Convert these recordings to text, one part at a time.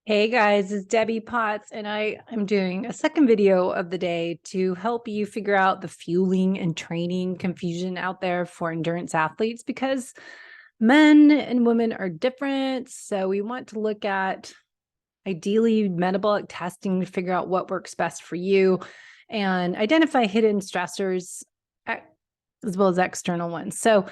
Hey guys, it's Debbie Potts, and I'm doing a second video of the day to help you figure out the fueling and training confusion out there for endurance athletes because men and women are different. So we want to look at ideally metabolic testing to figure out what works best for you and identify hidden stressors as well as external ones. So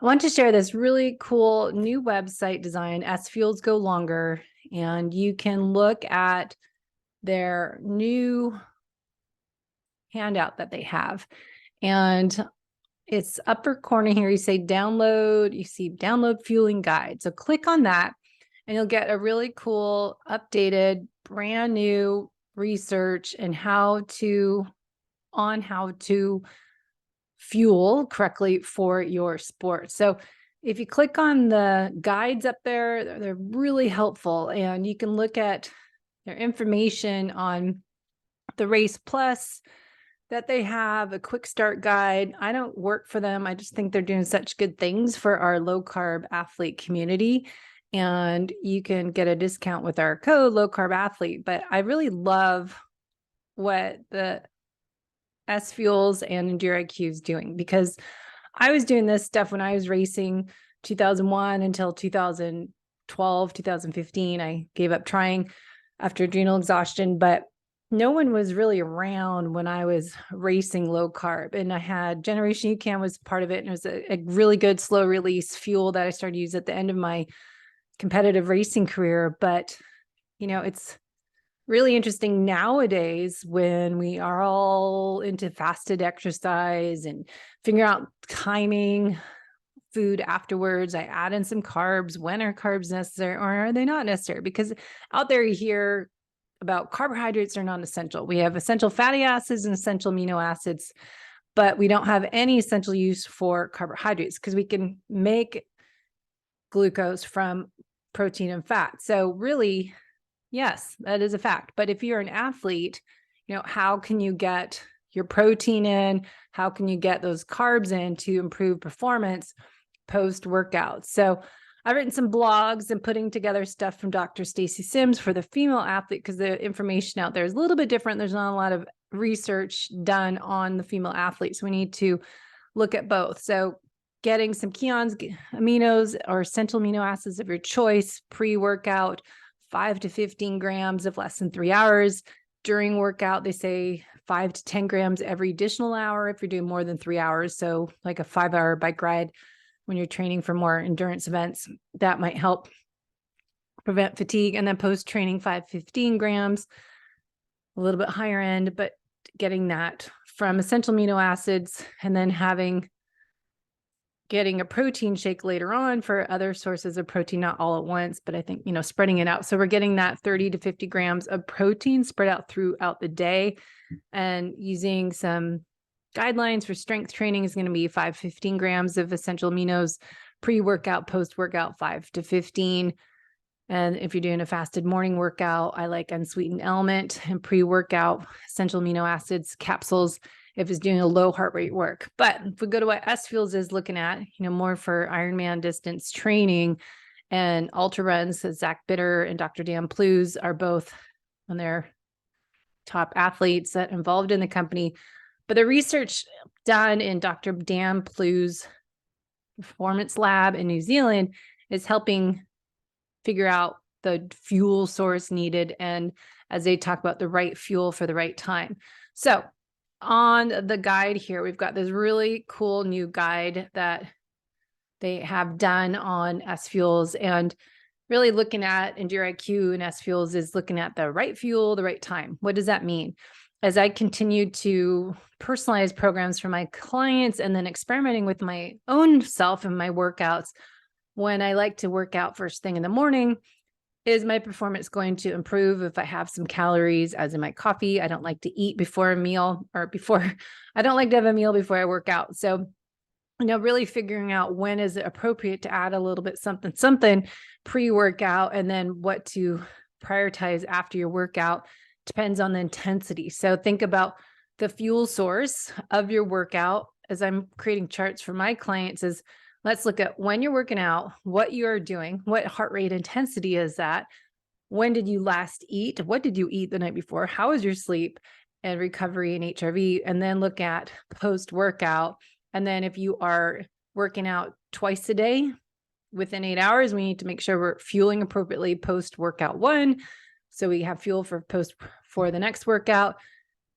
I want to share this really cool new website design, S Fuels Go Longer, and you can look at their new handout that they have. And it's upper corner here. You say download, you see download fueling guide. So click on that and you'll get a really cool, updated, brand new research and how to fuel correctly for your sport. So if you click on the guides up there, they're really helpful, and you can look at their information on the Race Plus that they have, a quick start guide. I don't work for them. I just think they're doing such good things for our low carb athlete community. And you can get a discount with our code low carb athlete. But I really love what the S Fuels and EndurIQ is doing, because I was doing this stuff when I was racing 2001 until 2012, 2015. I gave up trying after adrenal exhaustion, but no one was really around when I was racing low carb. And I had Generation UCAN was part of it. And it was a really good slow release fuel that I started to use at the end of my competitive racing career. But, it's really interesting nowadays when we are all into fasted exercise and figuring out timing food afterwards. I add in some carbs. When are carbs necessary or are they not necessary? Because out there you hear about carbohydrates are non-essential. We have essential fatty acids and essential amino acids, but we don't have any essential use for carbohydrates because we can make glucose from protein and fat. So really, yes, that is a fact. But if you're an athlete, how can you get your protein in? How can you get those carbs in to improve performance post-workout? So I've written some blogs and putting together stuff from Dr. Stacy Sims for the female athlete because the information out there is a little bit different. There's not a lot of research done on the female athlete. So we need to look at both. So getting some ketones, aminos, or essential amino acids of your choice pre-workout, 5 to 15 grams of less than 3 hours. During workout, they say 5 to 10 grams every additional hour if you're doing more than 3 hours. So like a 5-hour bike ride when you're training for more endurance events, that might help prevent fatigue. And then post-training, 15 grams, a little bit higher end, but getting that from essential amino acids, and then getting a protein shake later on for other sources of protein, not all at once, but I think, spreading it out. So we're getting that 30 to 50 grams of protein spread out throughout the day, and using some guidelines for strength training is going to be 5 to 15 grams of essential aminos, pre-workout, post-workout, 5 to 15. And if you're doing a fasted morning workout, I like unsweetened element, and pre-workout essential amino acids capsules if it's doing a low heart rate work. But if we go to what S Fuels is looking at, more for Ironman distance training and ultra runs, Zach Bitter and Dr. Dan Plews are both on their top athletes that involved in the company. But the research done in Dr. Dan Plews' performance lab in New Zealand is helping figure out the fuel source needed, and as they talk about the right fuel for the right time. So on the guide here, we've got this really cool new guide that they have done on S Fuels, and really looking at EndurIQ and S Fuels is looking at the right fuel, the right time. What does that mean? As I continue to personalize programs for my clients and then experimenting with my own self and my workouts, when I like to work out first thing in the morning, is my performance going to improve if I have some calories as in my coffee? I don't like to eat before a meal, or I don't like to have a meal before I work out. So, really figuring out when is it appropriate to add a little bit something pre-workout, and then what to prioritize after your workout depends on the intensity. So think about the fuel source of your workout. As I'm creating charts for my clients, is let's look at when you're working out, what you are doing, what heart rate intensity is that, when did you last eat? What did you eat the night before? How was your sleep and recovery and HRV? And then look at post-workout. And then if you are working out twice a day within 8 hours, we need to make sure we're fueling appropriately post-workout 1. So we have fuel for the next workout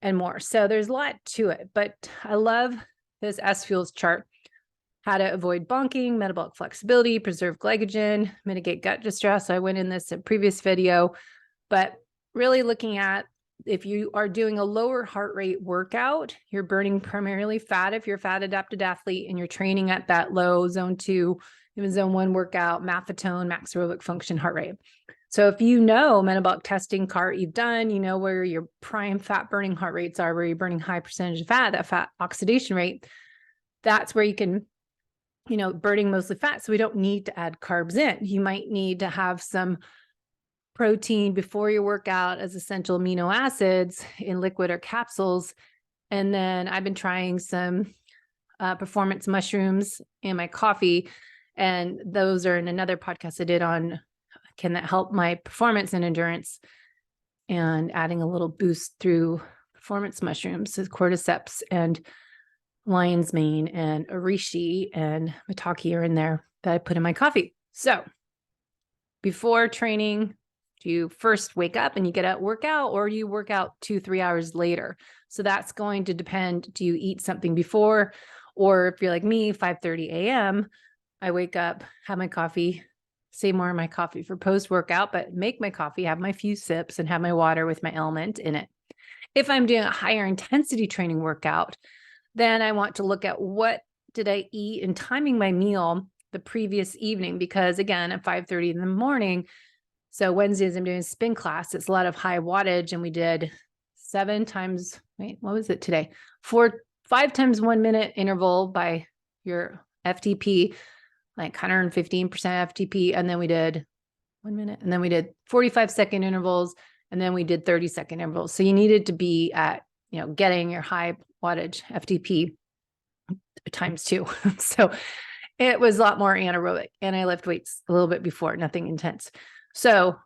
and more. So there's a lot to it, but I love this S fuels chart. How to avoid bonking, metabolic flexibility, preserve glycogen, mitigate gut distress. I went in this in a previous video, but really looking at if you are doing a lower heart rate workout, you're burning primarily fat if you're a fat adapted athlete and you're training at that low zone 2, even zone 1 workout, maffetone, max aerobic function heart rate. So if you know metabolic testing CART you've done, you know where your prime fat burning heart rates are, where you're burning high percentage of fat, that fat oxidation rate, that's where you can, burning mostly fat. So we don't need to add carbs in. You might need to have some protein before your workout as essential amino acids in liquid or capsules. And then I've been trying some performance mushrooms in my coffee. And those are in another podcast I did on can that help my performance and endurance, and adding a little boost through performance mushrooms, so cordyceps and lion's mane and reishi and maitake are in there that I put in my coffee. So before training, do you first wake up and you get a workout, or you work out 2-3 hours later? So that's going to depend. Do you eat something before? Or if you're like me, 5:30 a.m., I wake up, have my coffee, save more of my coffee for post-workout, but make my coffee, have my few sips, and have my water with my element in it. If I'm doing a higher intensity training workout, then I want to look at what did I eat and timing my meal the previous evening, because again, at 5:30 in the morning, so Wednesdays I'm doing a spin class. It's a lot of high wattage, and we did 5 times 1 minute interval by your FTP, like 115% FTP. And then we did 1 minute, and then we did 45-second intervals, and then we did 30-second intervals. So you needed to be at, getting your high wattage FTP times 2. So it was a lot more anaerobic, and I lift weights a little bit before, nothing intense. So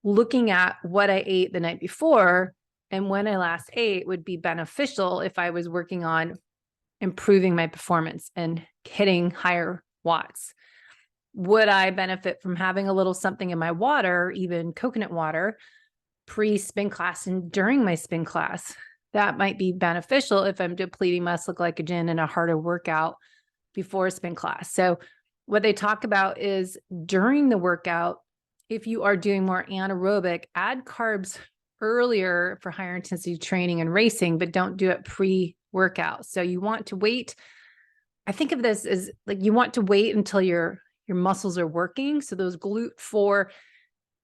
looking at what I ate the night before and when I last ate would be beneficial if I was working on improving my performance and hitting higher watts. Would I benefit from having a little something in my water, even coconut water, pre-spin class and during my spin class? That might be beneficial if I'm depleting muscle glycogen in a harder workout before spin class. So what they talk about is during the workout, if you are doing more anaerobic, add carbs earlier for higher intensity training and racing, but don't do it pre-workout. So you want to wait. I think of this as like you want to wait until your muscles are working. So those GLUT4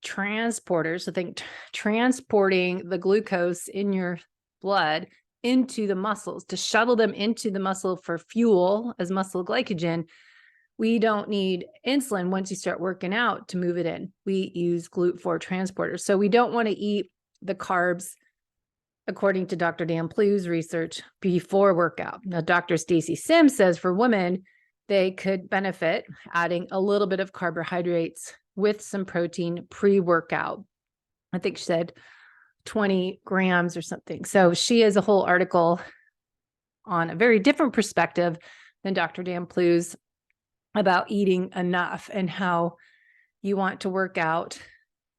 transporters, so think transporting the glucose in your blood into the muscles to shuttle them into the muscle for fuel as muscle glycogen. We don't need insulin once you start working out to move it in. We use GLUT4 transporters. So we don't want to eat the carbs, according to Dr. Dan Plew's research, before workout. Now, Dr. Stacy Sims says for women, they could benefit adding a little bit of carbohydrates with some protein pre-workout. I think she said 20 grams or something. So she has a whole article on a very different perspective than Dr. Dan Plew's about eating enough and how you want to work out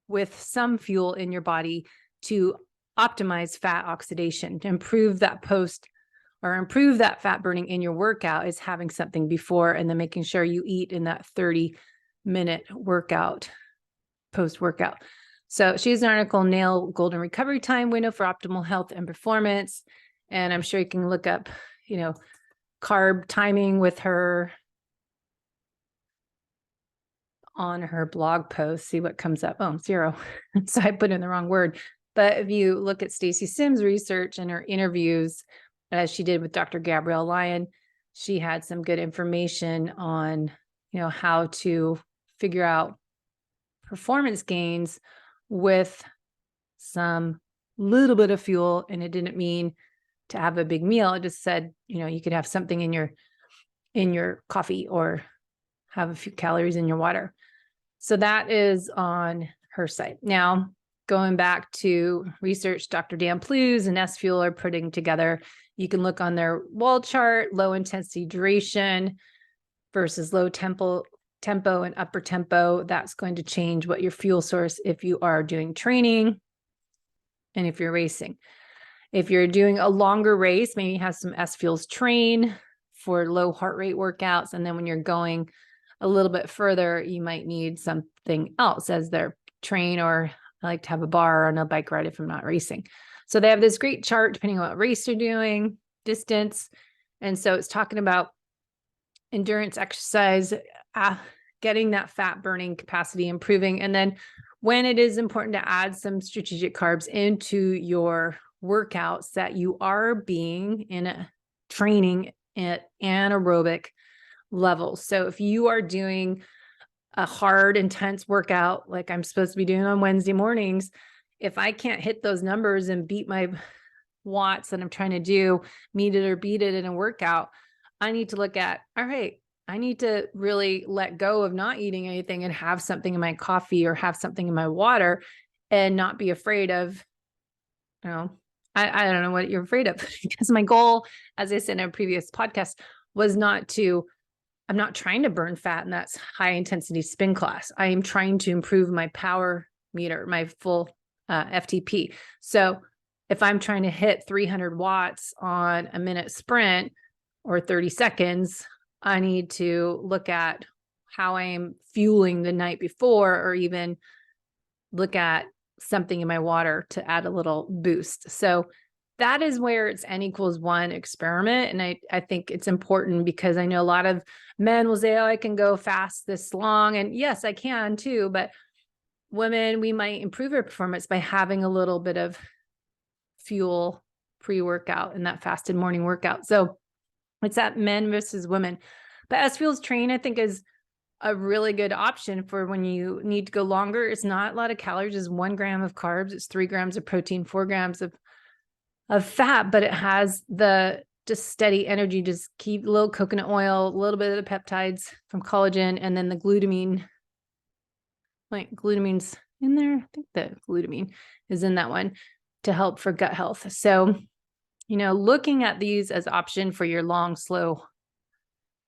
with some fuel in your body to optimize fat oxidation, to improve that fat burning in your workout is having something before, and then making sure you eat in that 30-minute workout, post-workout. So she has an article, Nail Golden Recovery Time Window for Optimal Health and Performance. And I'm sure you can look up, carb timing with her on her blog post, see what comes up. Oh, 0. So I put in the wrong word. But if you look at Stacy Sims' research and her interviews, as she did with Dr. Gabrielle Lyon, she had some good information on, how to figure out performance gains with some little bit of fuel. And it didn't mean to have a big meal. It just said, you could have something in your coffee or have a few calories in your water. So that is on her site. Now, going back to research Dr. Dan Plews and S-Fuel are putting together, you can look on their wall chart, low intensity duration versus low tempo and upper tempo. That's going to change what your fuel source if you are doing training and if you're racing. If you're doing a longer race, maybe have some S-Fuels train for low heart rate workouts. And then when you're going a little bit further, you might need something else as their train, or I like to have a bar on a bike ride if I'm not racing. So they have this great chart depending on what race you're doing, distance. And so it's talking about endurance exercise, getting that fat burning capacity improving. And then when it is important to add some strategic carbs into your workouts, that you are being in a training at anaerobic levels. So if you are doing a hard, intense workout, like I'm supposed to be doing on Wednesday mornings, if I can't hit those numbers and beat my watts that I'm trying to do, meet it or beat it in a workout, I need to look at, all right, I need to really let go of not eating anything and have something in my coffee or have something in my water and not be afraid of, I don't know what you're afraid of, because my goal, as I said in a previous podcast, was I'm not trying to burn fat in that high intensity spin class. I am trying to improve my power meter, my full FTP. So if I'm trying to hit 300 watts on a minute sprint or 30 seconds, I need to look at how I'm fueling the night before, or even look at something in my water to add a little boost. So that is where it's N=1 experiment. And I think it's important, because I know a lot of men will say, oh, I can go fast this long. And yes, I can too. But women, we might improve our performance by having a little bit of fuel pre-workout in that fasted morning workout. So it's that men versus women. But S-Fuels Train, I think, is a really good option for when you need to go longer. It's not a lot of calories. It's 1 gram of carbs. It's 3 grams of protein, 4 grams of fat, but it has the just steady energy, just keep a little coconut oil, a little bit of the peptides from collagen, and then the glutamine. Like glutamine's in there. I think the glutamine is in that one to help for gut health. So, looking at these as option for your long, slow,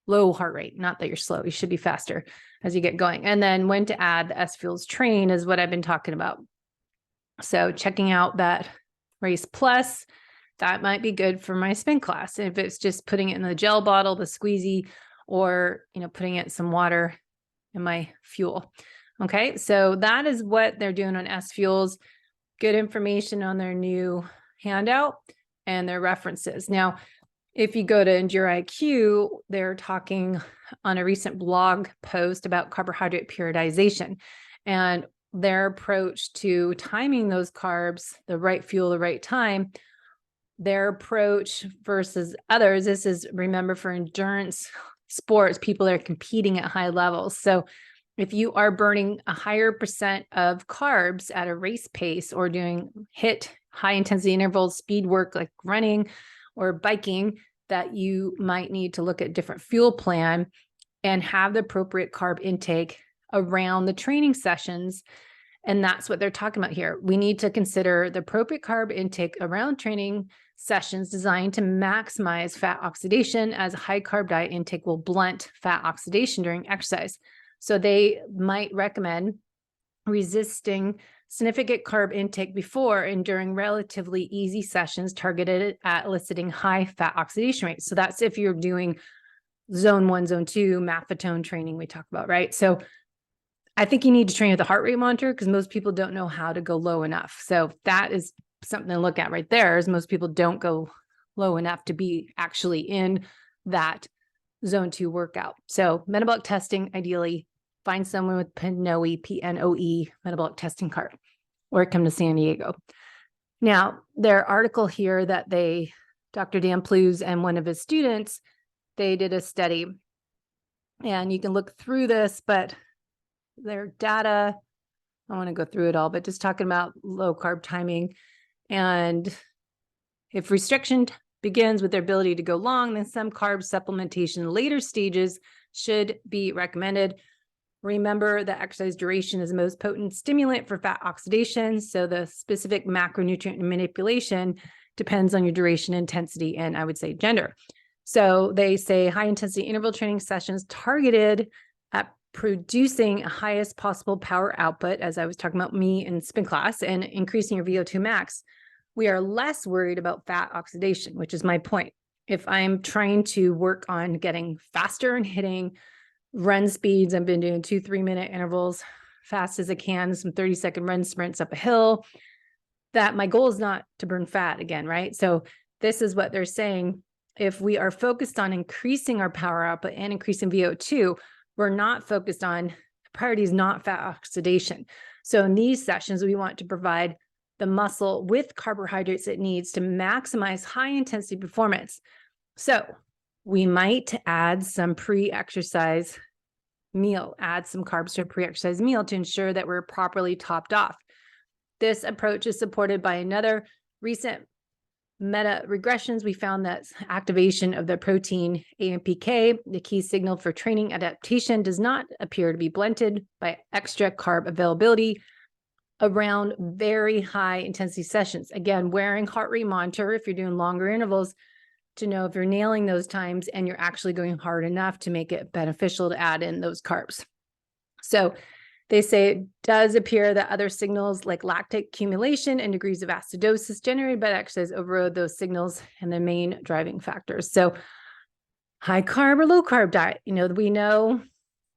low heart rate. Not that you're slow, you should be faster as you get going. And then when to add the S-Fuels Train is what I've been talking about. So checking out that Race Plus, that might be good for my spin class. If it's just putting it in the gel bottle, the squeezy, or, putting it in some water in my fuel. Okay. So that is what they're doing on S-Fuels. Good information on their new handout and their references. Now, if you go to Endure IQ, they're talking on a recent blog post about carbohydrate periodization and their approach to timing those carbs, the right fuel, the right time. Their approach versus others, this is, remember, for endurance sports, people are competing at high levels. So if you are burning a higher percent of carbs at a race pace, or doing HIIT, high intensity intervals, speed work like running or biking, that you might need to look at different fuel plan and have the appropriate carb intake around the training sessions. And that's what they're talking about here. We need to consider the appropriate carb intake around training sessions designed to maximize fat oxidation, as a high carb diet intake will blunt fat oxidation during exercise. So they might recommend resisting significant carb intake before and during relatively easy sessions targeted at eliciting high fat oxidation rates. So that's if you're doing zone 1, zone 2, maffetone training we talk about, right? So I think you need to train with a heart rate monitor, because most people don't know how to go low enough. So that is something to look at right there, is most people don't go low enough to be actually in that zone 2 workout. So metabolic testing, ideally, find someone with PNOE metabolic testing card, or come to San Diego. Now, their article here that Dr. Dan Plews and one of his students, they did a study, and you can look through this, but their data, I want to go through it all, but just talking about low carb timing. And if restriction begins with their ability to go long, then some carb supplementation in later stages should be recommended. Remember that exercise duration is the most potent stimulant for fat oxidation. So the specific macronutrient manipulation depends on your duration, intensity, and I would say gender. So they say high intensity interval training sessions targeted at producing highest possible power output, as I was talking about me in spin class, and increasing your VO2 max. We are less worried about fat oxidation, which is my point. If I'm trying to work on getting faster and hitting run speeds, I've been doing 2-3 minute intervals, fast as I can, some 30-second run sprints up a hill, that my goal is not to burn fat again, right? So this is what they're saying. If we are focused on increasing our power output and increasing VO2, we're not focused on, priority is not fat oxidation. So in these sessions, we want to provide the muscle with carbohydrates it needs to maximize high intensity performance. So we might add some pre-exercise meal, add some carbs to a pre-exercise meal to ensure that we're properly topped off. This approach is supported by another recent meta regressions. We found that activation of the protein AMPK, the key signal for training adaptation, does not appear to be blunted by extra carb availability around very high intensity sessions. Again, wearing heart rate monitor if you're doing longer intervals to know if you're nailing those times and you're actually going hard enough to make it beneficial to add in those carbs. So they say it does appear that other signals like lactate accumulation and degrees of acidosis generated by exercise overrode those signals and the main driving factors. So high carb or low carb diet, we know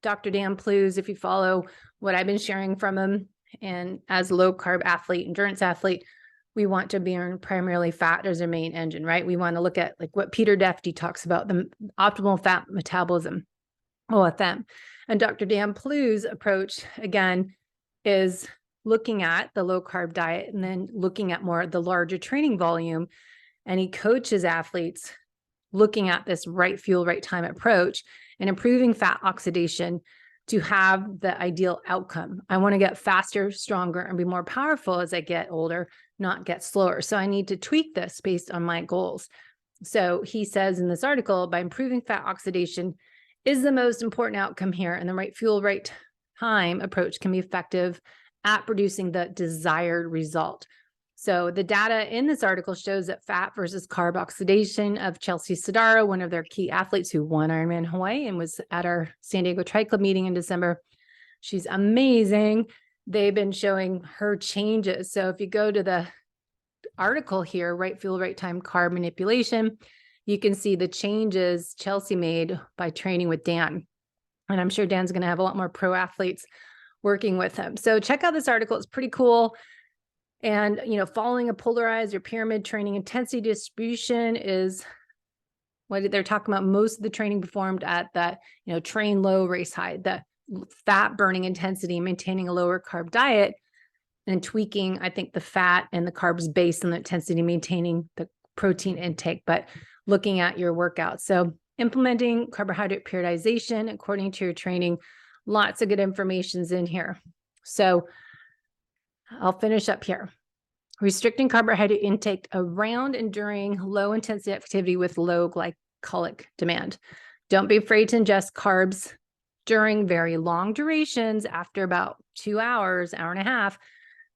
Dr. Dan Plews, if you follow what I've been sharing from him, and as a low carb athlete, endurance athlete, we want to burn primarily fat as our main engine, right? We want to look at like what Peter Defty talks about, the optimal fat metabolism, OFM. And Dr. Dan Plew's approach, again, is looking at the low carb diet and then looking at more the larger training volume. And he coaches athletes looking at this right fuel, right time approach and improving fat oxidation to have the ideal outcome. I want to get faster, stronger, and be more powerful as I get older, not get slower. So I need to tweak this based on my goals. So he says in this article, by improving fat oxidation is the most important outcome here, and the right fuel, right time approach can be effective at producing the desired result. So the data in this article shows that fat versus carb oxidation of Chelsea Sodaro, one of their key athletes who won Ironman Hawaii and was at our San Diego Tri Club meeting in December. She's amazing. They've been showing her changes. So if you go to the article here, right fuel, right time carb manipulation, you can see the changes Chelsea made by training with Dan. And I'm sure Dan's going to have a lot more pro athletes working with him. So check out this article. It's pretty cool. And, following a polarized or pyramid training intensity distribution is what they're talking about. Most of the training performed at that, train low, race high, the fat burning intensity, maintaining a lower carb diet and tweaking, I think, the fat and the carbs based on the intensity, maintaining the protein intake, but looking at your workout. So implementing carbohydrate periodization according to your training, lots of good information's in here. So I'll finish up here. Restricting carbohydrate intake around and during low intensity activity with low glycemic demand. Don't be afraid to ingest carbs during very long durations after about 2 hours, hour and a half,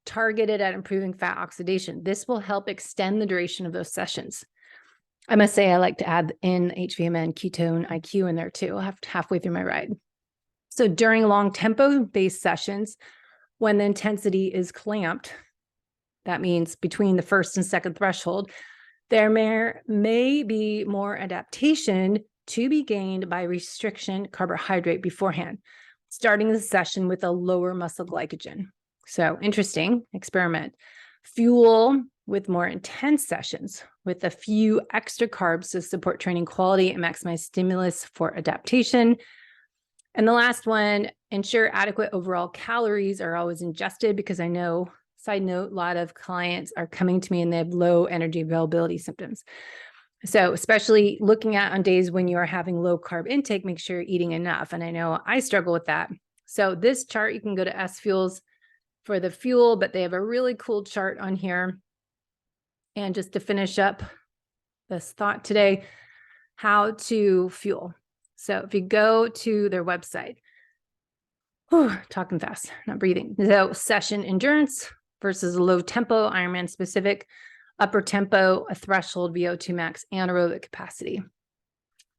targeted at improving fat oxidation. This will help extend the duration of those sessions. I must say I like to add in HVMN ketone IQ in there too, halfway through my ride. So during long tempo-based sessions, when the intensity is clamped, that means between the first and second threshold, there may be more adaptation to be gained by restriction carbohydrate beforehand, starting the session with a lower muscle glycogen. So interesting experiment. Fuel with more intense sessions with a few extra carbs to support training quality and maximize stimulus for adaptation. And the last one, ensure adequate overall calories are always ingested, because I know, side note, a lot of clients are coming to me and they have low energy availability symptoms. So especially looking at on days when you are having low carb intake, make sure you're eating enough. And I know I struggle with that. So this chart, you can go to S Fuels for the fuel, but they have a really cool chart on here. And just to finish up this thought today, how to fuel. So if you go to their website, Talking fast, not breathing. So session endurance versus low tempo, Ironman specific, upper tempo, a threshold VO2 max, anaerobic capacity.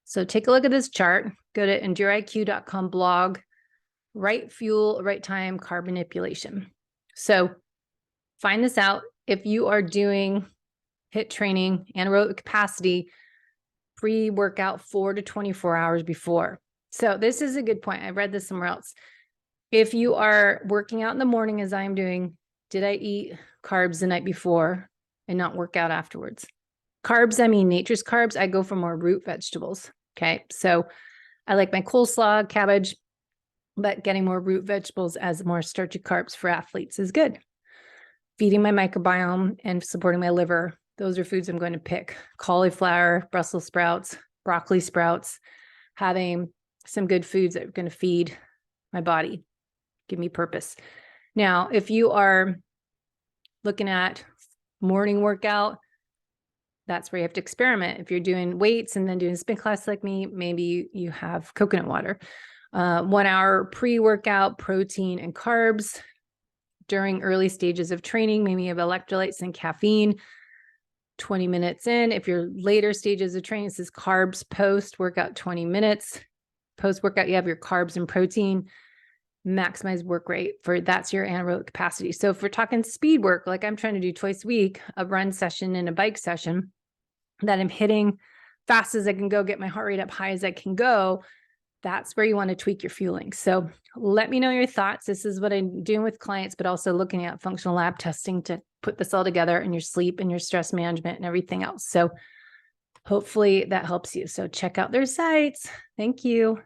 So take a look at this chart, go to enduriq.com blog, right fuel, right time, carb manipulation. So find this out. If you are doing HIIT training, anaerobic capacity, pre-workout 4 to 24 hours before. So this is a good point. I read this somewhere else. If you are working out in the morning, as I'm doing, did I eat carbs the night before and not work out afterwards? Carbs, I mean nature's carbs. I go for more root vegetables. Okay. So I like my coleslaw, cabbage, but getting more root vegetables as more starchy carbs for athletes is good. Feeding my microbiome and supporting my liver. Those are foods I'm going to pick. Cauliflower, Brussels sprouts, broccoli sprouts, having some good foods that are going to feed my body, give me purpose. Now, if you are looking at morning workout, that's where you have to experiment. If you're doing weights and then doing spin class like me, maybe you have coconut water. 1 hour pre-workout, protein and carbs. During early stages of training, maybe you have electrolytes and caffeine. 20 minutes in. If you're later stages of training, this is carbs post-workout 20 minutes. Post-workout, you have your carbs and protein. Maximize work rate for that's your anaerobic capacity. So if we're talking speed work, like I'm trying to do twice a week, a run session and a bike session that I'm hitting fast as I can go, get my heart rate up high as I can go, that's where you want to tweak your fueling. So let me know your thoughts. This is what I'm doing with clients, but also looking at functional lab testing to put this all together in your sleep and your stress management and everything else. So hopefully that helps you. So check out their sites. Thank you.